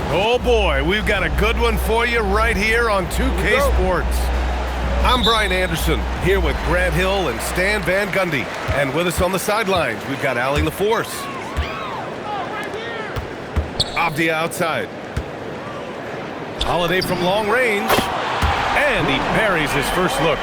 Oh boy, we've got a good one for you right here on 2K Sports. I'm Brian Anderson, here with Grant Hill and Stan Van Gundy. And with us on the sidelines, we've got Allie LaForce. Avdia outside. Holiday from long range. And he buries his first look.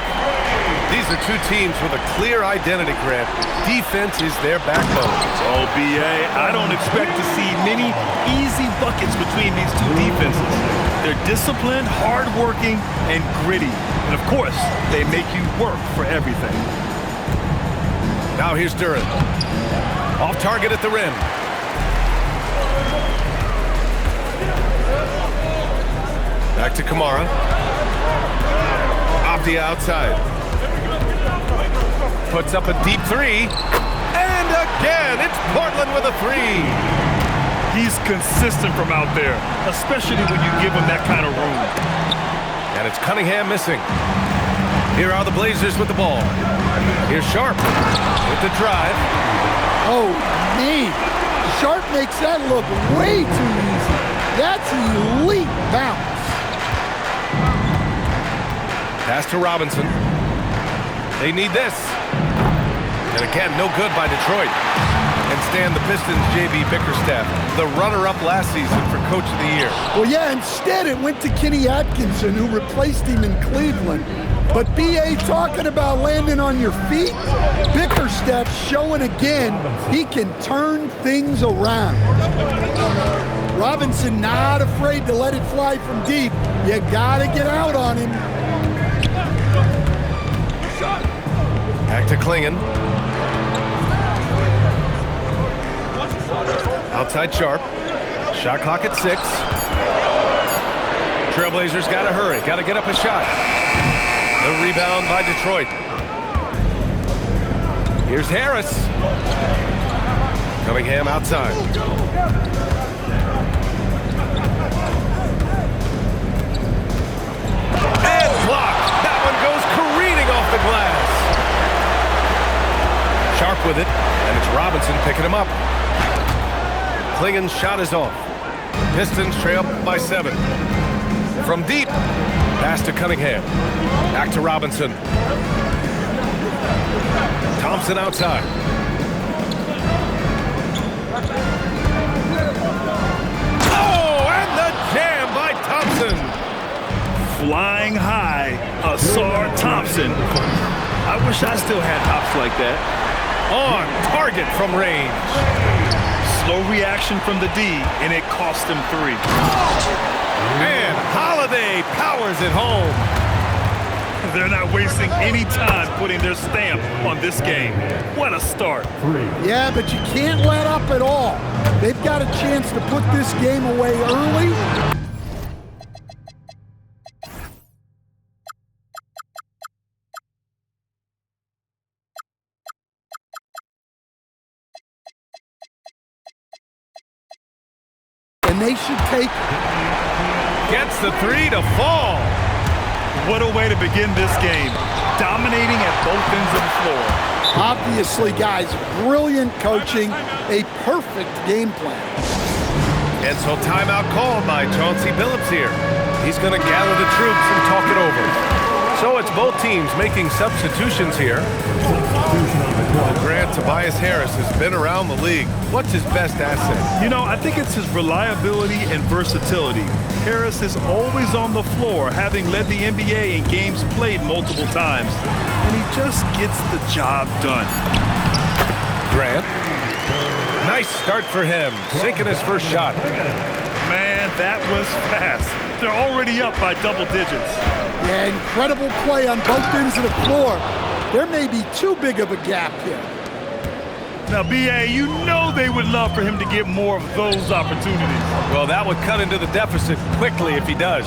These are two teams with a clear identity, Grant. Defense is their backbone. Oh, B.A., I don't expect to see many easy buckets between these two defenses. They're disciplined, hard-working, and gritty. And, of course, they make you work for everything. Now here's Duren. Off target at the rim. Back to Kamara. Avdia outside. Puts up a deep three. And again, it's Portland with a three. He's consistent from out there, especially when you give him that kind of room. And it's Cunningham missing. Here are the Blazers with the ball. Here's Sharp with the drive. Oh, man. Sharp makes that look way too easy. That's elite bounce. Pass to Robinson. They need this. And again, no good by Detroit. And Stan, the Pistons' J.B. Bickerstaff, the runner-up last season for Coach of the Year. Well, yeah, instead it went to Kenny Atkinson, who replaced him in Cleveland. But B.A. talking about landing on your feet, Bickerstaff showing again he can turn things around. Robinson not afraid to let it fly from deep. You gotta get out on him. Back to Klingon. Outside Sharp. Shot clock at 6. Trailblazers got to hurry. Got to get up a shot. The rebound by Detroit. Here's Harris. Cunningham outside. And blocked. That one goes careening off the glass. Sharp with it, and it's Robinson picking him up. Klingon's shot is off. Pistons trail by 7. From deep, pass to Cunningham. Back to Robinson. Thompson outside. Oh, and the jam by Thompson. Flying high, Ausar Thompson. I wish I still had hops like that. On target from range. Slow reaction from the D, and it cost him 3. And Holiday powers it home. They're not wasting any time putting their stamp on this game. What a start. Yeah, but you can't let up at all. They've got a chance to put this game away early. And they should take it. Gets the 3 to fall. What a way to begin this game. Dominating at both ends of the floor. Obviously, guys, brilliant coaching, a perfect game plan. And so timeout called by Chauncey Billups here. He's going to gather the troops and talk it over. So it's both teams making substitutions here. Grant, Tobias Harris has been around the league. What's his best asset? You know, I think it's his reliability and versatility. Harris is always on the floor, having led the NBA in games played multiple times. And he just gets the job done. Grant. Nice start for him, sinking his first shot. Man, that was fast. They're already up by double digits. Yeah, incredible play on both ends of the floor. There may be too big of a gap here. Now, B.A., you know they would love for him to get more of those opportunities. Well, that would cut into the deficit quickly if he does.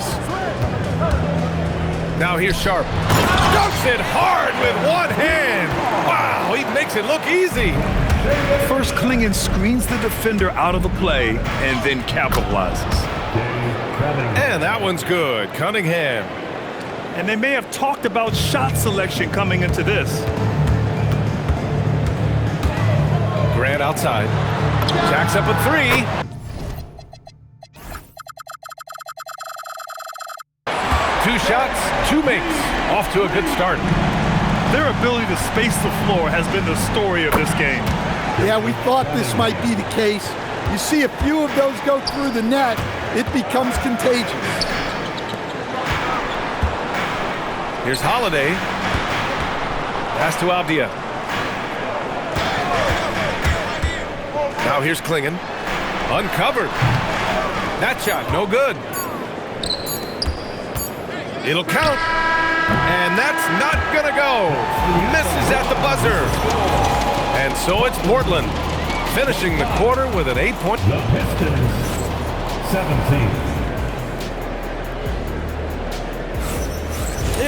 Now here's Sharp. Dunks it hard with one hand. Wow, he makes it look easy. First, Klingon screens the defender out of the play and then capitalizes. And that one's good. Cunningham. And they may have talked about shot selection coming into this. Grant outside. Jacks up a 3. shots, 2 makes. Off to a good start. Their ability to space the floor has been the story of this game. Yeah, we thought this might be the case. You see a few of those go through the net, it becomes contagious. Here's Holiday. Pass to Avdia. Now here's Klingon. Uncovered. That shot, no good. It'll count. And that's not gonna go. Misses at the buzzer. And so it's Portland, finishing the quarter with an 8-point. The Pistons, 17.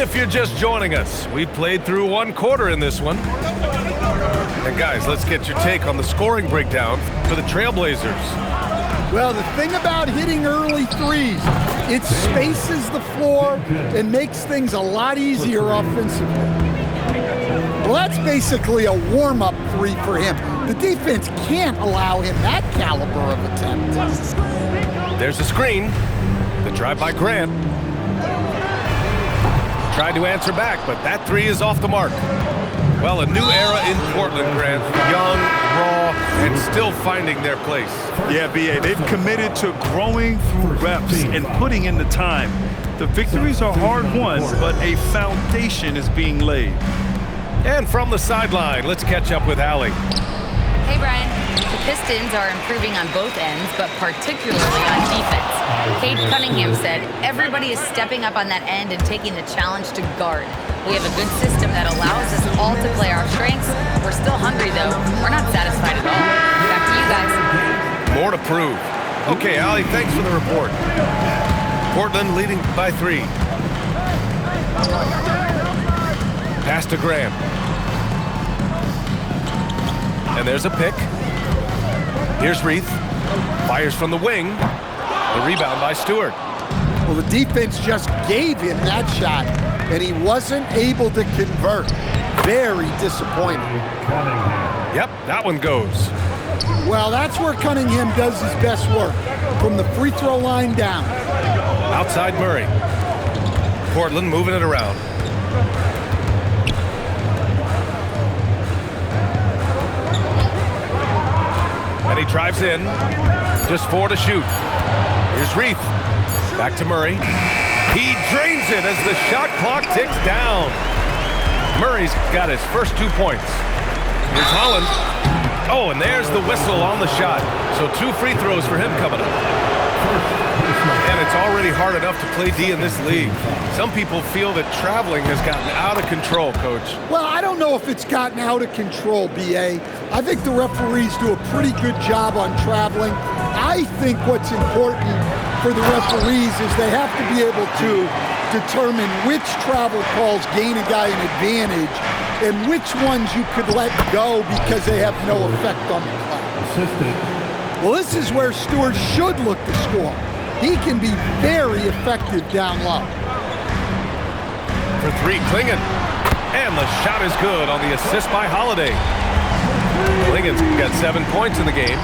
If you're just joining us, we played through 1 quarter in this one. And guys, let's get your take on the scoring breakdown for the Trailblazers. Well, the thing about hitting early threes, it spaces the floor and makes things a lot easier offensively. Well, that's basically a warm-up 3 for him. The defense can't allow him that caliber of attempt. There's a screen. The drive by Grant. Tried to answer back, but that 3 is off the mark. Well, a new era in Portland, Grant. Young, raw, and still finding their place. Yeah, B.A., they've committed to growing through reps and putting in the time. The victories are hard-won, but a foundation is being laid. And from the sideline, let's catch up with Allie. Hey, Brian. The Pistons are improving on both ends, but particularly on defense. Cade Cunningham said, everybody is stepping up on that end and taking the challenge to guard. We have a good system that allows us all to play our strengths. We're still hungry, though. We're not satisfied at all. Back to you guys. More to prove. Okay, Allie, thanks for the report. Portland leading by 3. Pass to Graham. And there's a pick. Here's Reith. Fires from the wing. The rebound by Stewart. Well, the defense just gave him that shot, and he wasn't able to convert. Very disappointing. Yep, that one goes. Well, that's where Cunningham does his best work, from the free throw line down. Outside Murray. Portland moving it around. And he drives in. Just 4 to shoot. Here's Reith. Back to Murray. He drains it as the shot clock ticks down. Murray's got his first 2 points. Here's Holland. Oh, and there's the whistle on the shot. So 2 free throws for him coming up. And it's already hard enough to play D in this league. Some people feel that traveling has gotten out of control, Coach. Well, I don't know if it's gotten out of control, B.A. I think the referees do a pretty good job on traveling. I think what's important for the referees is they have to be able to determine which travel calls gain a guy an advantage and which ones you could let go because they have no effect on the play. Well, this is where Stewart should look to score. He can be very effective down low. For 3, Klingon. And the shot is good on the assist by Holiday. Klingon's got 7 points in the game.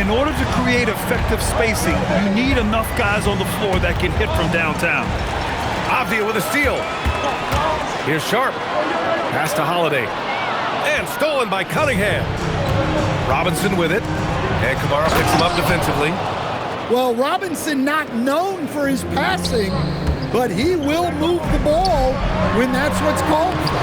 In order to create effective spacing, you need enough guys on the floor that can hit from downtown. Avdia with a steal. Here's Sharp. Pass to Holiday. And stolen by Cunningham. Robinson with it. And Kamara picks him up defensively. Well, Robinson not known for his passing, but he will move the ball when that's what's called for.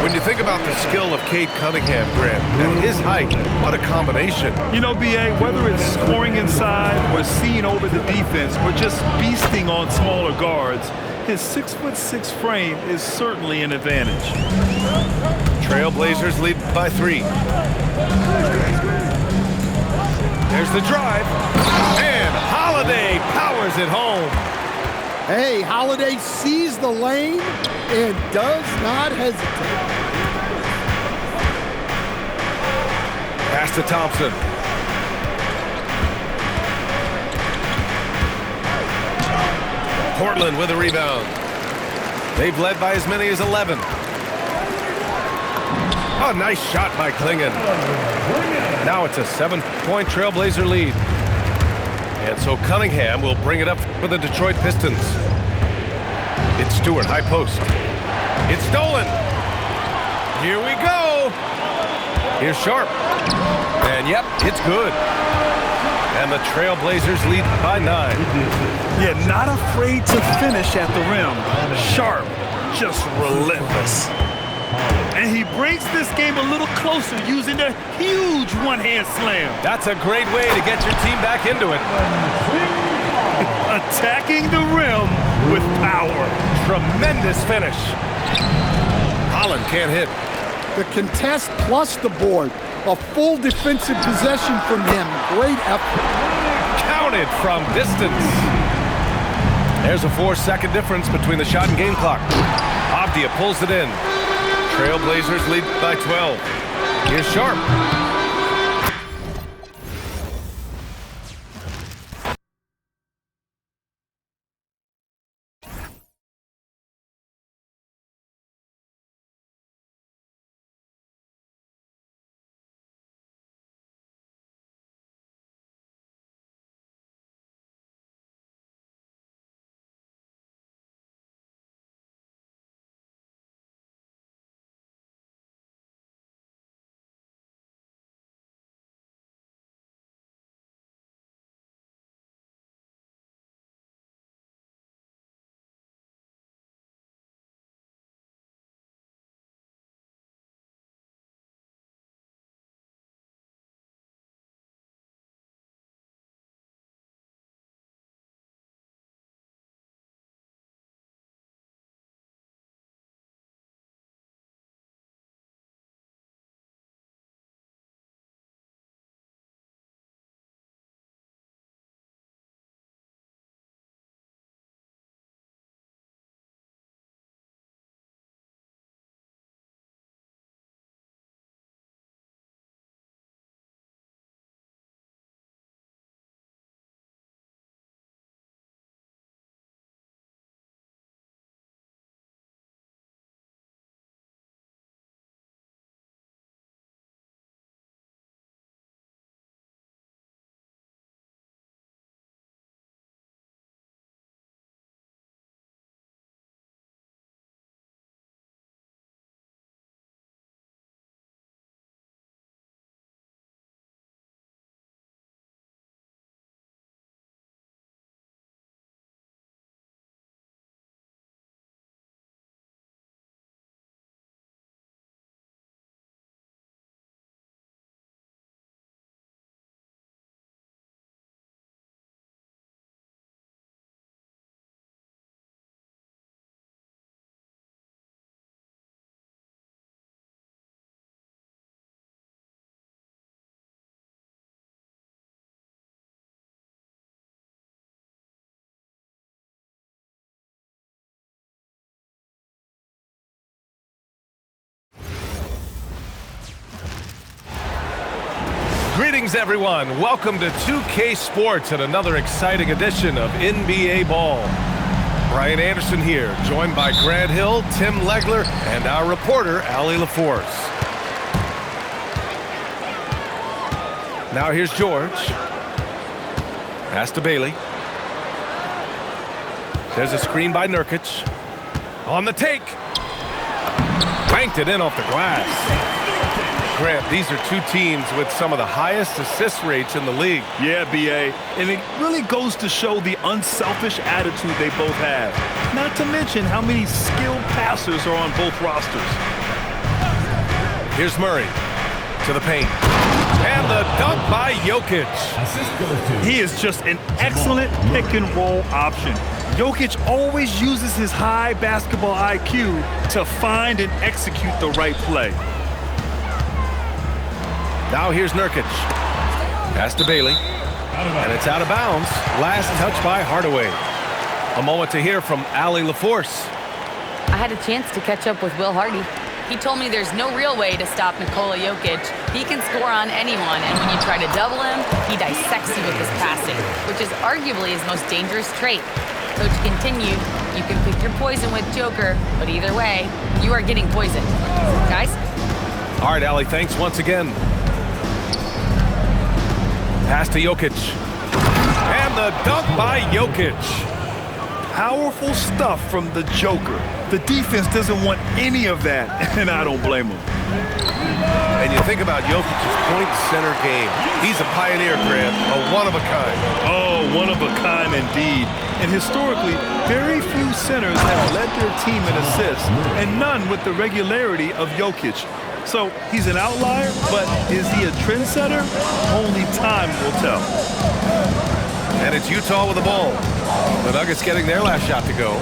When you think about the skill of Cade Cunningham, Grant, and his height, what a combination. You know, B.A., whether it's scoring inside or seeing over the defense or just beasting on smaller guards, his 6'6" frame is certainly an advantage. Trailblazers lead by 3. There's the drive. And Holiday powers it home. Hey, Holiday sees the lane and does not hesitate. Pass to Thompson. Portland with a rebound. They've led by as many as 11. Oh, nice shot by Klingon. Now it's a 7-point Trailblazer lead. And so Cunningham will bring it up for the Detroit Pistons. It's Stewart, high post. It's stolen. Here we go. Here's Sharp. And yep, it's good. And the Trailblazers lead by 9. Yeah, not afraid to finish at the rim. Sharp, just relentless. And he brings this game a little closer using a huge one-hand slam. That's a great way to get your team back into it. Attacking the rim with power. Tremendous finish. Holland can't hit. The contest plus the board. A full defensive possession from him. Great effort. Counted from distance. There's a 4-second difference between the shot and game clock. Avdia pulls it in. Trailblazers lead by 12. Here's Sharp. Greetings, everyone. Welcome to 2K Sports and another exciting edition of NBA Ball. Brian Anderson here, joined by Grant Hill, Tim Legler, and our reporter, Allie LaForce. Now here's George. Pass to Bailey. There's a screen by Nurkic. On the take. Banked it in off the glass. Grant, these are two teams with some of the highest assist rates in the league. Yeah, B.A., and it really goes to show the unselfish attitude they both have. Not to mention how many skilled passers are on both rosters. Here's Murray to the paint. And the dunk by Jokic. He is just an excellent pick-and-roll option. Jokic always uses his high basketball IQ to find and execute the right play. Now here's Nurkic. Pass to Bailey. And it's out of bounds. Last touch by Hardaway. A moment to hear from Allie LaForce. I had a chance to catch up with Will Hardy. He told me there's no real way to stop Nikola Jokic. He can score on anyone, and when you try to double him, he dissects you with his passing, which is arguably his most dangerous trait. Coach continued, you can pick your poison with Joker, but either way, you are getting poisoned. Guys? All right, Allie, thanks once again. Pass to Jokic. And the dunk by Jokic. Powerful stuff from the Joker. The defense doesn't want any of that, and I don't blame them. And you think about Jokic's point center game. He's a pioneer, Grant, a one-of-a-kind. Oh, one of a kind indeed. And historically, very few centers have led their team in assists, and none with the regularity of Jokic. So he's an outlier, but is he a trendsetter? Only time will tell. And it's Utah with the ball. The Nuggets getting their last shot to go.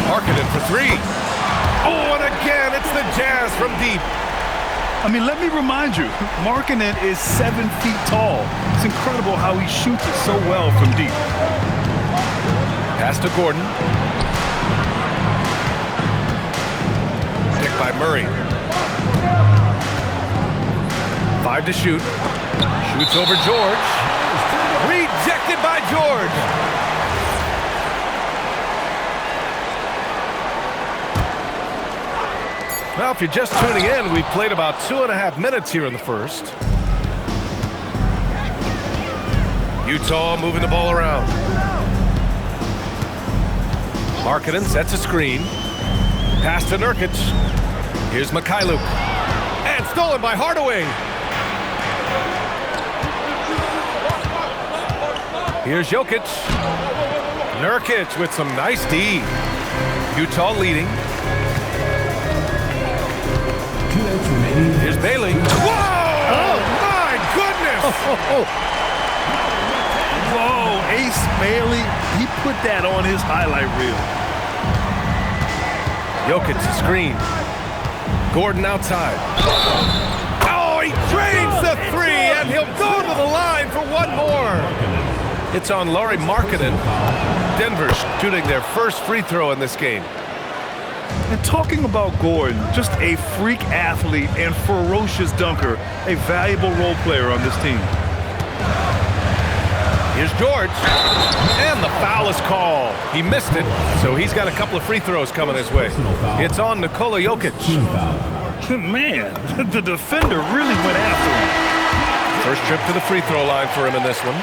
Markkanen for three. Oh, and again, it's the Jazz from deep. I mean, let me remind you, Markkanen is 7 feet tall. It's incredible how he shoots it so well from deep. Pass to Gordon. Picked by Murray. 5 to shoot. Shoots over George. Rejected by George. Well, if you're just tuning in, we've played about 2.5 minutes here in the first. Utah moving the ball around. Markkanen sets a screen. Pass to Nurkic. Here's Mikhailuk. And stolen by Hardaway. Here's Jokic. Nurkic with some nice D. Utah leading. Here's Bailey. Whoa! Oh, my goodness! Whoa, Ace Bailey, he put that on his highlight reel. Jokic to screen. Gordon outside. Oh, he drains the three, and he'll go to the line for one more. It's on Lauri Markkanen. Denver shooting their first free throw in this game. And talking about Gordon, just a freak athlete and ferocious dunker, a valuable role player on this team. Here's George, and the foul is called. He missed it, so he's got a couple of free throws coming his way. It's on Nikola Jokic. Man, the defender really went after him. First trip to the free throw line for him in this one.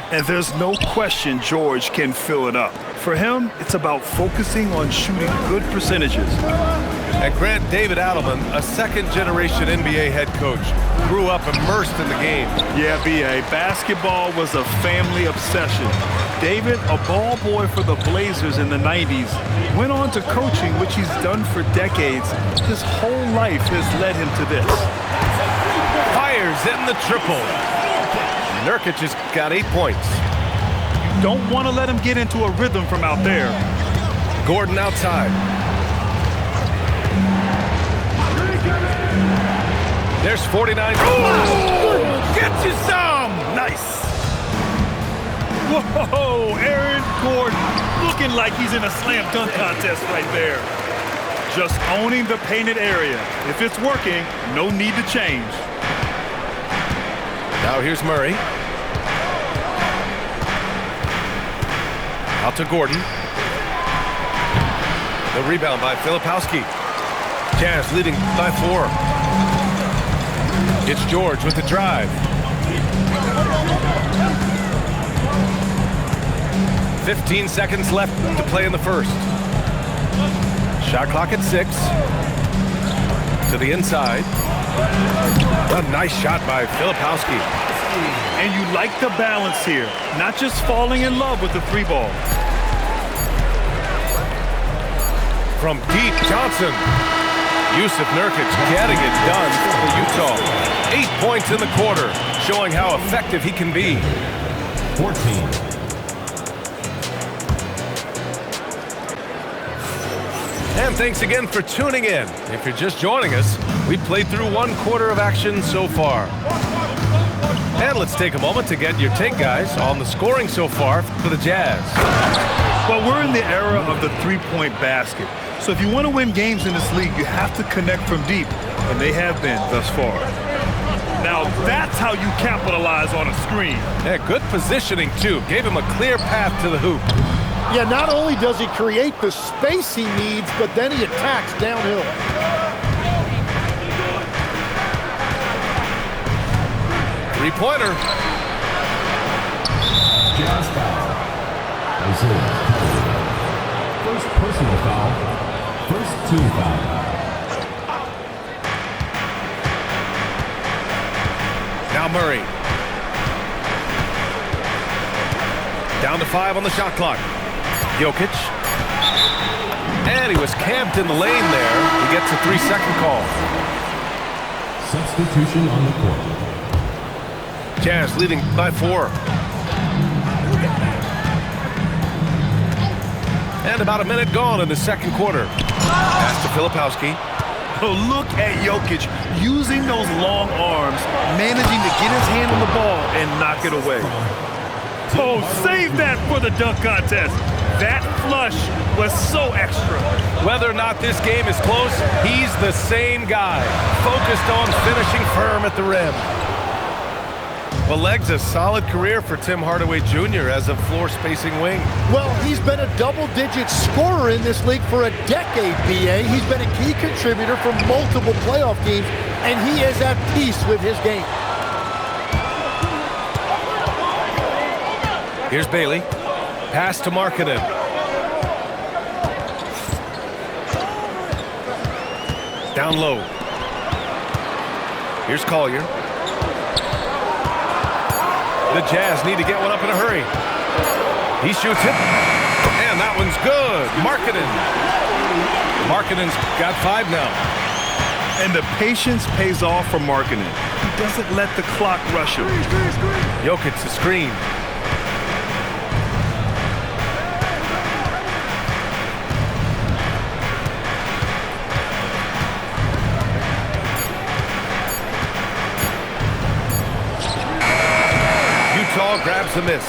And there's no question George can fill it up. For him, it's about focusing on shooting good percentages. And Grant, David Adelman, a second-generation NBA head coach, grew up immersed in the game. Yeah, B.A., basketball was a family obsession. David, a ball boy for the Blazers in the 90s, went on to coaching, which he's done for decades. His whole life has led him to this. Fires in the triple. Nurkic has got 8 points. You don't want to let him get into a rhythm from out there. Gordon outside. There's 49. Oh! Get you some! Nice. Whoa, Aaron Gordon looking like he's in a slam dunk contest right there. Just owning the painted area. If it's working, no need to change. Now here's Murray. Out to Gordon. The rebound by Filipowski. Jazz leading by 4. It's George with the drive. 15 seconds left to play in the first. Shot clock at 6. To the inside. A nice shot by Filipowski. And you like the balance here. Not just falling in love with the 3-ball. From deep, Johnson. Yusuf Nurkic getting it done for Utah. 8 points in the quarter, showing how effective he can be. 14. And thanks again for tuning in. If you're just joining us, we played through 1 quarter of action so far. And let's take a moment to get your take, guys, on the scoring so far for the Jazz. Well, we're in the era of the 3-point basket. So if you want to win games in this league, you have to connect from deep, and they have been thus far. Now, that's how you capitalize on a screen. Yeah, good positioning, too. Gave him a clear path to the hoop. Yeah, not only does he create the space he needs, but then he attacks downhill. Three-pointer. is his. First personal foul. First team foul. Now Murray. Down to 5 on the shot clock. Jokic. And he was camped in the lane there. He gets a 3-second call. Substitution on the court. Jazz leading by 4. And about a minute gone in the second quarter. Pass to Filipowski. Oh, look at Jokic using those long arms, managing to get his hand on the ball and knock it away. Oh, save that for the dunk contest. That flush was so extra. Whether or not this game is close, he's the same guy, focused on finishing firm at the rim. Well, Leg's a solid career for Tim Hardaway Jr. as a floor-spacing wing. Well, he's been a double-digit scorer in this league for a decade, B.A. He's been a key contributor for multiple playoff teams, and he is at peace with his game. Here's Bailey. Pass to Markkanen. Down low. Here's Collier. The Jazz need to get one up in a hurry. He shoots it. And that one's good. Markkanen. Markkanen's got 5 now. And the patience pays off for Markkanen. He doesn't let the clock rush him. Jokic the screen. Utah grabs the miss.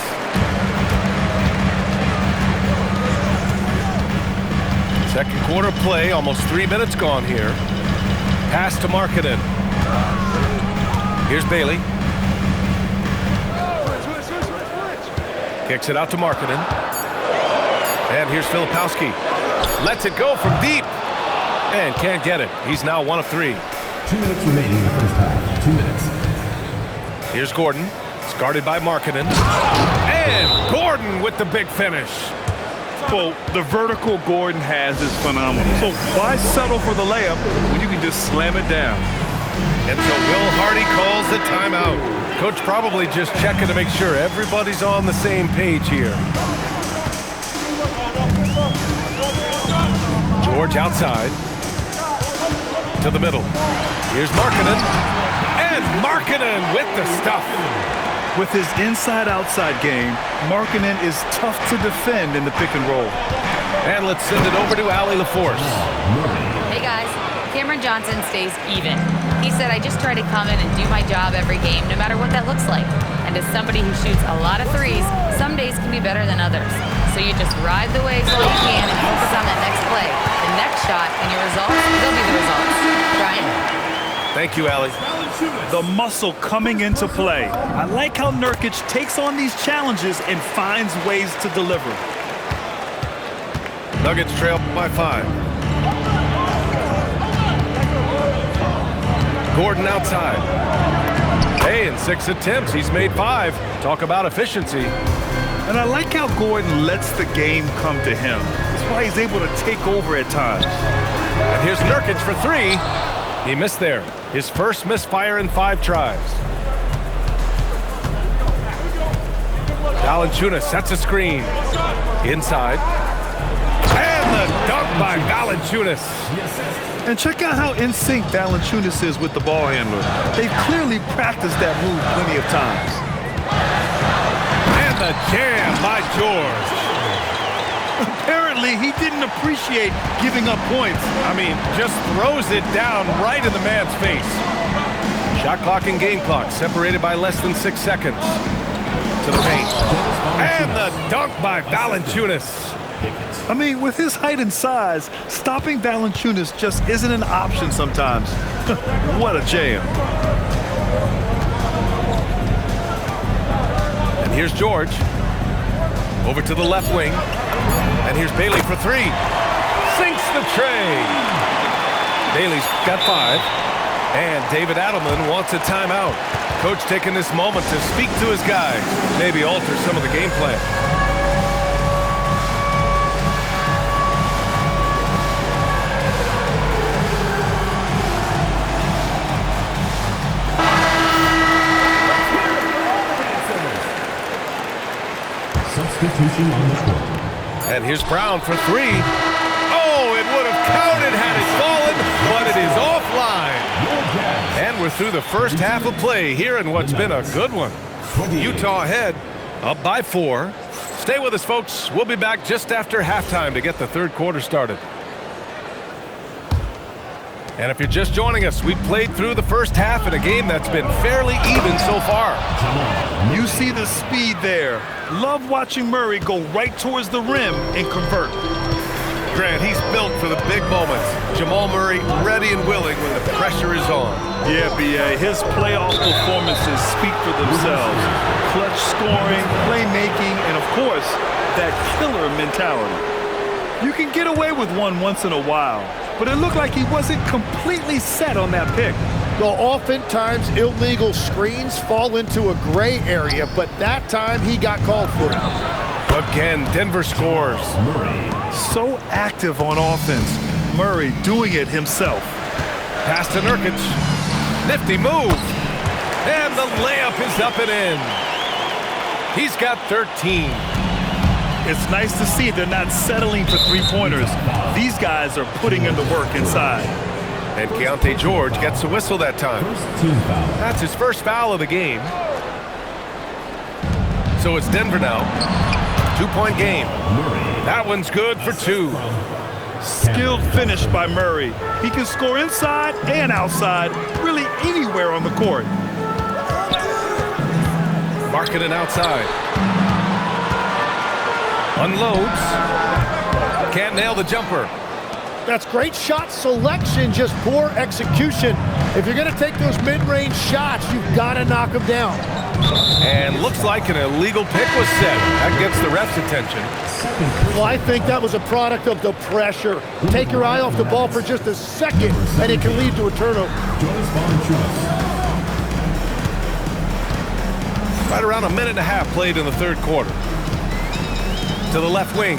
Second quarter play, almost 3 minutes gone here. Pass to Markkanen. Here's Bailey. Kicks it out to Markkanen. And here's Filipowski. Lets it go from deep. And can't get it. He's now 1 of 3. 2 minutes remaining in the first half. 2 minutes. Here's Gordon. It's guarded by Markkanen. And Gordon with the big finish. Well, the vertical Gordon has is phenomenal. So why settle for the layup when you can just slam it down? And so Will Hardy calls the timeout. Coach probably just checking to make sure everybody's on the same page here. George outside. To the middle. Here's Markkanen. And Markkanen with the stuff. With his inside-outside game, Markkanen is tough to defend in the pick and roll. And let's send it over to Allie LaForce. Hey guys, Cameron Johnson stays even. He said, I just try to come in and do my job every game, no matter what that looks like. And as somebody who shoots a lot of threes, some days can be better than others. So you just ride the waves while you can and focus on that next play. The next shot and your results, they'll be the results. Brian? Thank you, Allie. The muscle coming into play. I like how Nurkic takes on these challenges and finds ways to deliver. Nuggets trail by 5. Gordon outside. Hey, in 6 attempts, he's made 5. Talk about efficiency. And I like how Gordon lets the game come to him. That's why he's able to take over at times. And here's Nurkic for 3. He missed there. His first misfire in 5 tries. Valanciunas sets a screen. Inside. And the dunk by Valanciunas. And check out how in sync Valanciunas is with the ball handler. They've clearly practiced that move plenty of times. And the jam by George. Apparently, he didn't appreciate giving up points. I mean, just throws it down right in the man's face. Shot clock and game clock separated by less than 6 seconds. To the paint. And the dunk by Valanciunas. I mean, with his height and size, stopping Valanciunas just isn't an option sometimes. What a jam. And here's George. Over to the left wing. And here's Bailey for 3. Sinks the tray. Bailey's got 5. And David Adelman wants a timeout. Coach taking this moment to speak to his guys. Maybe alter some of the game plan. Substitution on the court. And here's Brown for three. Oh, it would have counted had it fallen, but it is offline. And we're through the first half of play here in what's been a good one. Utah ahead, up by 4. Stay with us, folks. We'll be back just after halftime to get the third quarter started. And if you're just joining us, we've played through the first half in a game that's been fairly even so far. You see the speed there. Love watching Murray go right towards the rim and convert. Grant, he's built for the big moments. Jamal Murray ready and willing when the pressure is on. Yeah, B.A. His playoff performances speak for themselves. Clutch scoring, playmaking, and of course, that killer mentality. You can get away with one once in a while, but it looked like he wasn't completely set on that pick. Well, oftentimes illegal screens fall into a gray area, but that time he got called for it. Again, Denver scores. So active on offense. Murray doing it himself. Pass to Nurkic. Nifty move. And the layup is up and in. He's got 13. It's nice to see they're not settling for three-pointers. These guys are putting in the work inside. And Keontae George gets a whistle that time. That's his first foul of the game. So it's Denver now. 2-point game. That one's good for 2. Skilled finish by Murray. He can score inside and outside, really anywhere on the court. Markkanen outside. Unloads. Can't nail the jumper. That's great shot selection, just poor execution. If you're going to take those mid-range shots, you've got to knock them down. And looks like an illegal pick was set. That gets the ref's attention. Well, I think that was a product of the pressure. Take your eye off the ball for just a second, and it can lead to a turnover. Right around a minute and a half played in the third quarter. To the left wing.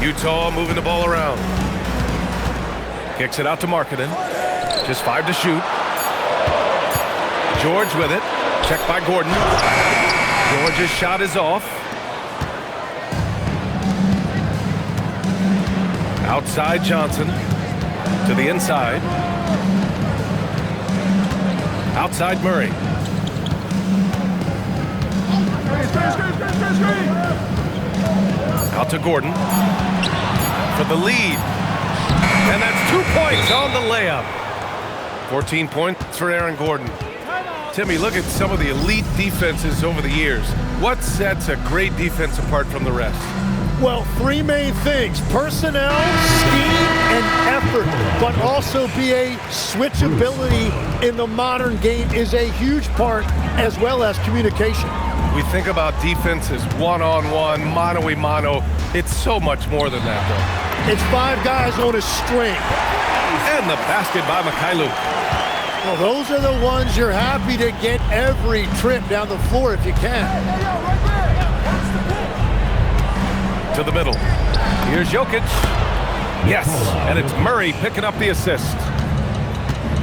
Utah moving the ball around. Kicks it out to Markkanen. Just 5 to shoot. George with it. Checked by Gordon. George's shot is off. Outside Johnson. To the inside. Outside Murray. Out to Gordon for the lead. And that's 2 points on the layup. 14 points for Aaron Gordon. Timmy, look at some of the elite defenses over the years. What sets a great defense apart from the rest? Well, 3 main things: personnel, scheme, and effort. But also BA switchability in the modern game is a huge part, as well as communication. We think about defense as one-on-one, mano-a-mano. It's so much more than that, though. It's 5 guys on a string. And the basket by Mikhailuk. Well, those are the ones you're happy to get every trip down the floor if you can. To the middle. Here's Jokic. Yes, and it's Murray picking up the assist.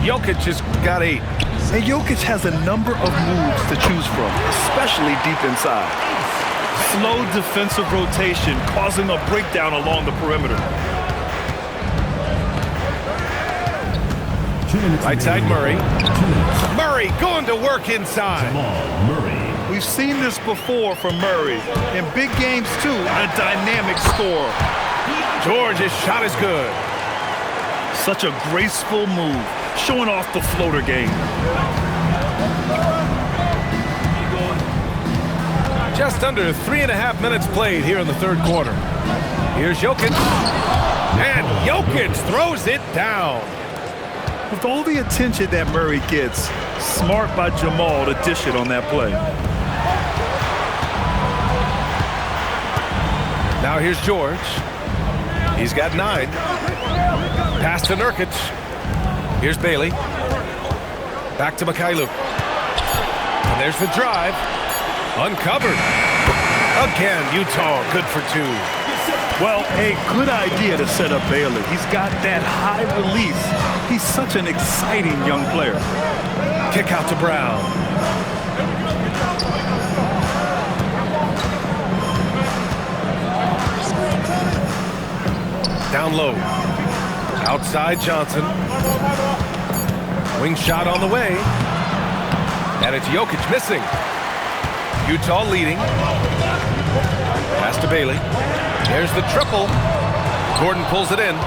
Jokic has got 8. And Jokic has a number of moves to choose from, especially deep inside. Slow defensive rotation causing a breakdown along the perimeter. Right side Murray. Murray going to work inside. We've seen this before from Murray. In big games, too, a dynamic scorer. George's shot is good. Such a graceful move, showing off the floater game. Just under 3.5 minutes played here in the third quarter. Here's Jokic. And Jokic throws it down. With all the attention that Murray gets, smart by Jamal to dish it on that play. Now here's George. He's got 9. Pass to Nurkic. Here's Bailey. Back to Mikhailuk. And there's the drive. Uncovered. Again, Utah good for 2. Well, a good idea to set up Bailey. He's got that high release. He's such an exciting young player. Kick out to Brown. low. Outside Johnson. Wing shot on the way. And it's Jokic missing. Utah leading. Pass to Bailey. There's the triple. Gordon pulls it in.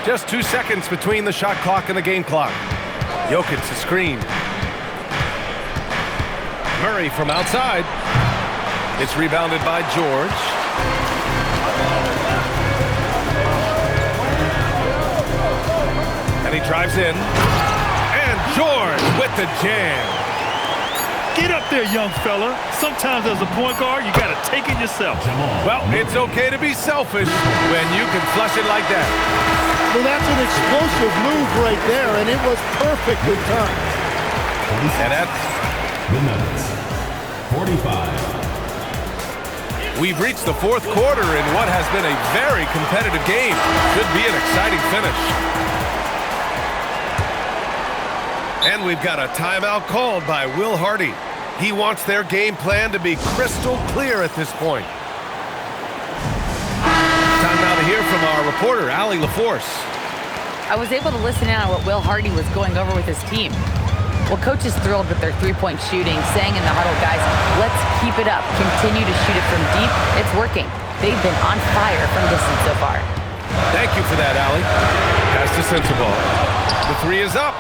Just 2 seconds between the shot clock and the game clock. Jokic a screen. Murray from outside. It's rebounded by George. And he drives in. And George with the jam. Get up there, young fella. Sometimes as a point guard, you got to take it yourself. Well, it's okay to be selfish when you can flush it like that. Well, that's an explosive move right there, and it was perfectly timed. And that's The Nuggets. 45. We've reached the fourth quarter in what has been a very competitive game. Should be an exciting finish. And we've got a timeout called by Will Hardy. He wants their game plan to be crystal clear at this point. Time now to hear from our reporter, Allie LaForce. I was able to listen in on what Will Hardy was going over with his team. Well, coach is thrilled with their three-point shooting, saying in the huddle, guys, let's keep it up. Continue to shoot it from deep. It's working. They've been on fire from distance so far. Thank you for that, Allie. Pass to Sensabaugh. The three is up.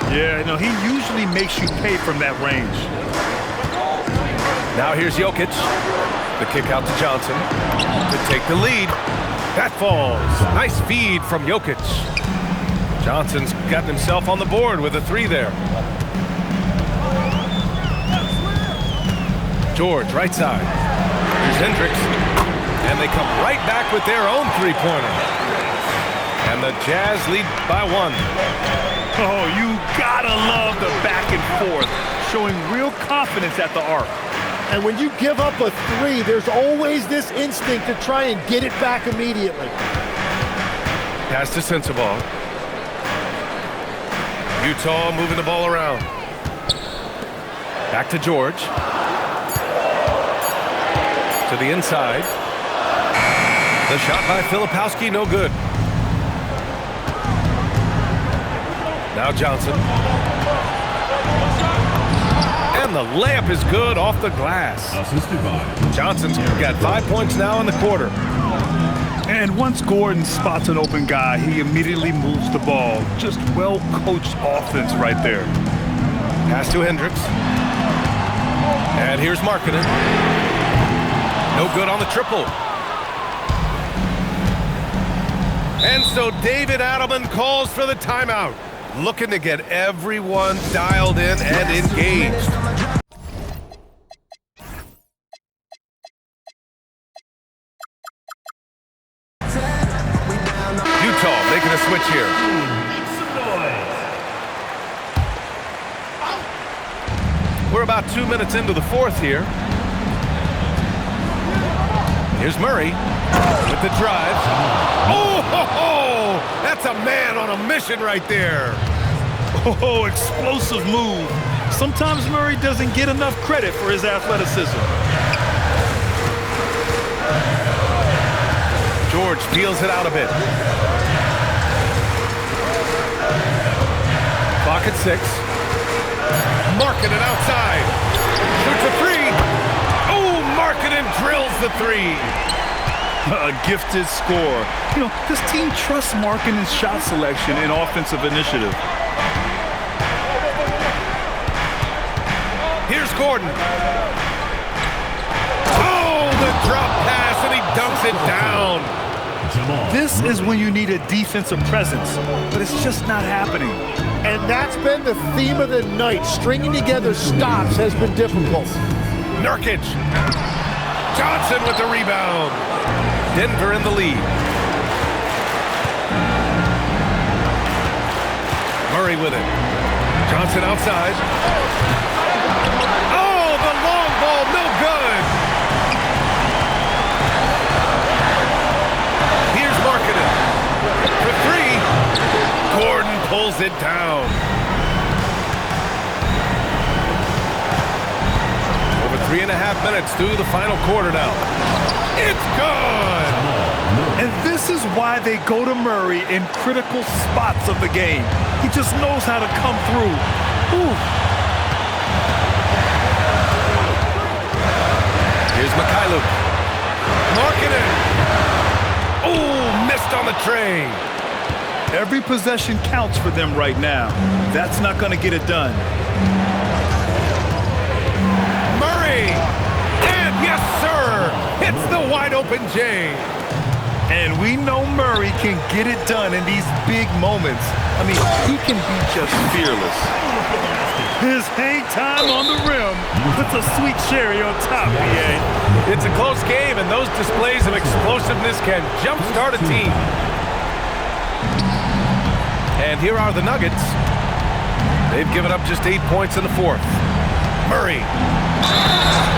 Yeah, no, he usually makes you pay from that range. Now here's Jokic. The kick out to Johnson to take the lead. That falls. Nice feed from Jokic. Johnson's gotten himself on the board with a three there. George, right side. Here's Hendricks. And they come right back with their own three-pointer. And the Jazz lead by one. Oh, you gotta love the back and forth, showing real confidence at the arc. And when you give up a three, there's always this instinct to try and get it back immediately. Pass to Sensabaugh. Utah moving the ball around. Back to George. To the inside. The shot by Filipowski, no good. Now Johnson. And the layup is good off the glass. Assisted by Johnson's got 5 points now in the quarter. And once Gordon spots an open guy, he immediately moves the ball. Just well-coached offense right there. Pass to Hendricks. And here's Markkanen. No good on the triple. And so David Adelman calls for the timeout. Looking to get everyone dialed in and engaged. Utah making a switch here. We're about 2 minutes into the fourth here. Here's Murray with the drive. Oh, ho, ho! That's a man on a mission right there. Oh, explosive move. Sometimes Murray doesn't get enough credit for his athleticism. George feels it out a bit. Clock at 6. Markkanen outside. Shoots a three. Oh, Markkanen drills the three. A gifted score. You know, this team trusts Markkanen's shot selection and offensive initiative. Here's Gordon. Oh, the drop pass, and he dunks it down. This is when you need a defensive presence, but it's just not happening. And that's been the theme of the night. Stringing together stops has been difficult. Nurkic. Johnson with the rebound. Denver in the lead. Murray with it. Johnson outside. Oh, the long ball, no good. Here's Markkanen. For three. Gordon pulls it down. Over 3.5 minutes through the final quarter now. It's good! And this is why they go to Murray in critical spots of the game. He just knows how to come through. Ooh. Here's Mikhailuk. Markkanen. Ooh, missed on the tray. Every possession counts for them right now. That's not going to get it done. Murray. And yes, sir. Hits the wide open J. And we know Murray can get it done in these big moments. I mean, he can be just fearless. His hang time on the rim puts a sweet cherry on top, BA. It's a close game, and those displays of explosiveness can jumpstart a team. And here are the Nuggets. They've given up just 8 points in the fourth. Murray.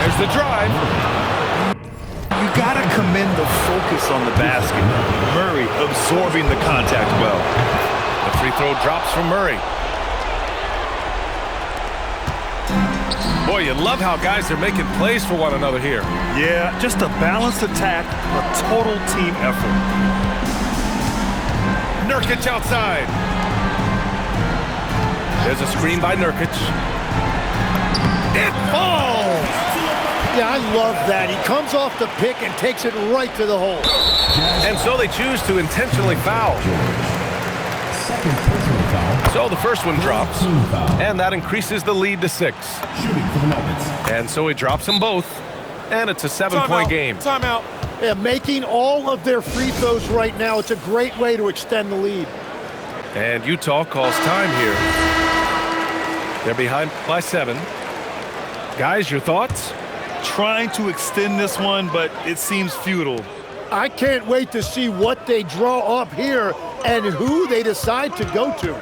There's the drive. You gotta commend the focus on the basket. Murray absorbing the contact well. The free throw drops from Murray. Boy, you love how guys are making plays for one another here. Yeah, just a balanced attack, a total team effort. Nurkic outside. There's a screen by Nurkic. It falls! Yeah, I love that. He comes off the pick and takes it right to the hole. And so they choose to intentionally foul. Second personal foul. So the first one drops, and that increases the lead to 6. Shooting for the Nuggets. And so he drops them both, and it's a 7-point game. Timeout. Yeah, making all of their free throws right now. It's a great way to extend the lead. And Utah calls time here. They're behind by 7. Guys, your thoughts? Trying to extend this one, but it seems futile. I can't wait to see what they draw up here and who they decide to go to.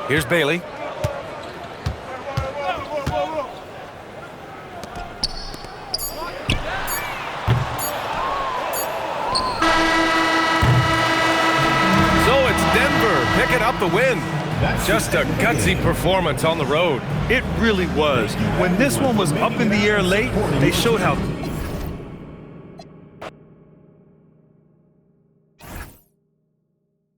Here's Bailey. So it's Denver picking up the win. Just a gutsy performance on the road. It really was. When this one was up in the air late, they showed how